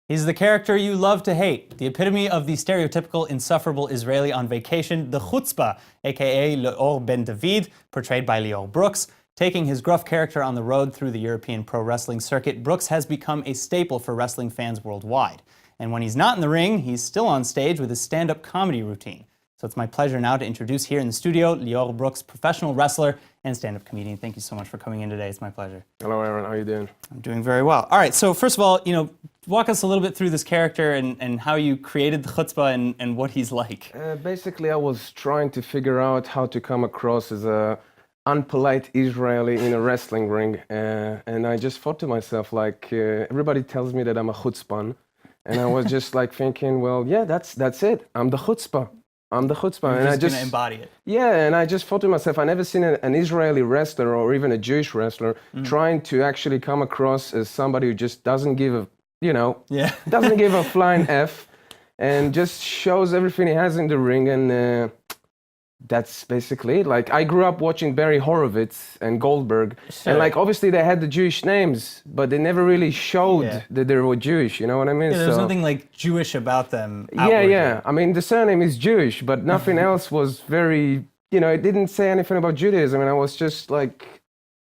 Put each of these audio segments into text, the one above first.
He's the character you love to hate, the epitome of the stereotypical insufferable Israeli on vacation, the chutzpah, aka Leeor Ben-David, portrayed by Leeor Brooks. Taking his gruff character on the road through the European pro wrestling circuit, Brooks has become a staple for wrestling fans worldwide. And when he's not in the ring, he's still on stage with his stand-up comedy routine. So it's my pleasure now to introduce here in the studio, Leeor Brooks, professional wrestler and stand-up comedian. Thank you so much for coming in today. It's my pleasure. Hello, Aaron. How are you doing? I'm doing very well. All right, so first of all, walk us a little bit through this character and how you created the chutzpah and what he's like. Basically, I was trying to figure out how to come across as a unpolite Israeli in a wrestling ring. And I just thought to myself, everybody tells me that I'm a chutzpah. And I was just thinking, well, yeah, that's it. I'm the chutzpah. I'm the chutzpah. And I just gonna embody it. Yeah, and I just thought to myself, I've never seen an Israeli wrestler or even a Jewish wrestler trying to actually come across as somebody who just doesn't give a, doesn't give a flying F and just shows everything he has in the ring. And that's basically it. I grew up watching Barry Horowitz and Goldberg. Sure. And obviously they had the Jewish names, but they never really showed that they were Jewish, you know what I mean? Yeah, there's nothing Jewish about them outwardly. Yeah. I mean, the surname is Jewish, but nothing else was very, it didn't say anything about Judaism. And I was just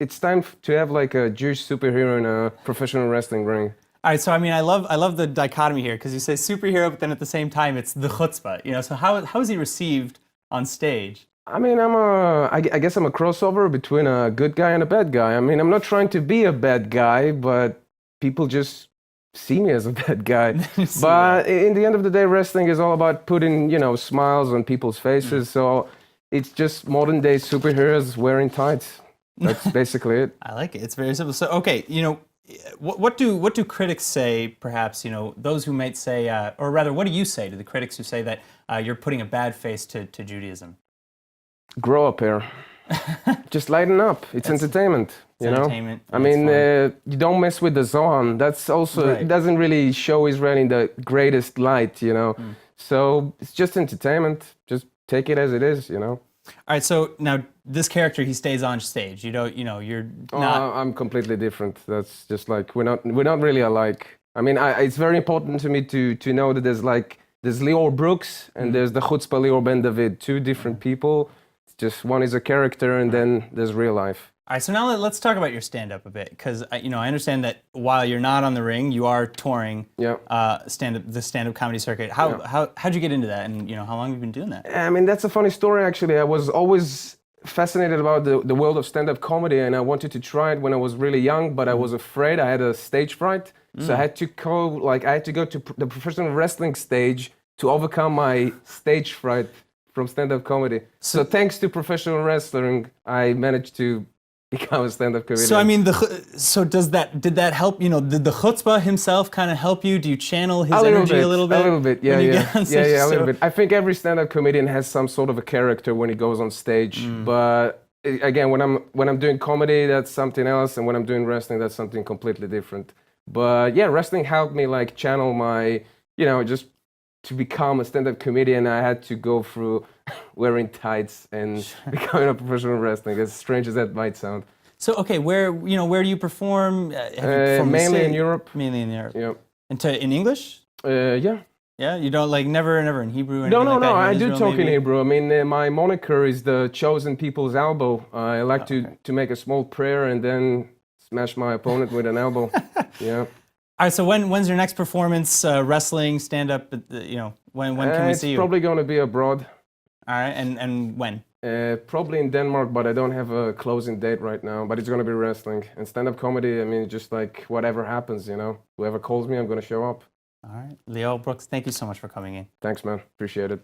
it's time to have a Jewish superhero in a professional wrestling ring. All right, so I mean, I love the dichotomy here, because you say superhero, but then at the same time, it's the chutzpah. So how is he received on stage? I mean, I guess I'm a crossover between a good guy and a bad guy. I mean, I'm not trying to be a bad guy, but people just see me as a bad guy. But in the end of the day, wrestling is all about putting, smiles on people's faces. So it's just modern day superheroes wearing tights. That's basically it. I like it. It's very simple. So, okay, what do critics say, perhaps, those who might say, or rather, what do you say to the critics who say that you're putting a bad face to Judaism? Grow up here. Just lighten up. It's entertainment, entertainment. I mean, you don't mess with the Zohan. That's also, it doesn't really show Israel in the greatest light, So it's just entertainment. Just take it as it is, All right, so now this character, he stays on stage. You're not. I'm completely different. That's just we're not really alike. I mean, it's very important to me to know that there's Leeor Brooks and there's the chutzpah Leeor Ben-David, two different people. It's just one is a character and then there's real life. All right, so now let's talk about your stand-up a bit, because I understand that while you're not on the ring, you are touring the stand-up comedy circuit. How'd you get into that, and how long have you been doing that? I mean, that's a funny story actually. I was always fascinated about the world of stand-up comedy, and I wanted to try it when I was really young, but I was afraid. I had a stage fright, so I had to go to the professional wrestling stage to overcome my stage fright from stand-up comedy. So thanks to professional wrestling, I managed to become a stand-up comedian. So I mean, did that help? Did the chutzpah himself kind of help you? Do you channel his energy a little bit? A little bit, yeah, a little bit. I think every stand-up comedian has some sort of a character when he goes on stage. But again, when I'm doing comedy, that's something else, and when I'm doing wrestling, that's something completely different. But yeah, wrestling helped me channel my, just to become a stand-up comedian. I had to go through wearing tights and becoming a professional wrestler, as strange as that might sound. So okay, where do you perform? Mainly in Europe. Mainly in Europe. Yeah. And in English? Yeah. Yeah, you don't never in Hebrew? Or No. I do talk in Hebrew. I mean, my moniker is the chosen people's elbow. I like to make a small prayer and then smash my opponent with an elbow. Yeah. All right, so when's your next performance? Wrestling, stand-up, when can we see you? It's probably going to be abroad. All right, and when? Probably in Denmark, but I don't have a closing date right now. But it's going to be wrestling. And stand-up comedy, I mean, just whatever happens, Whoever calls me, I'm going to show up. All right. Leeor Brooks, thank you so much for coming in. Thanks, man. Appreciate it.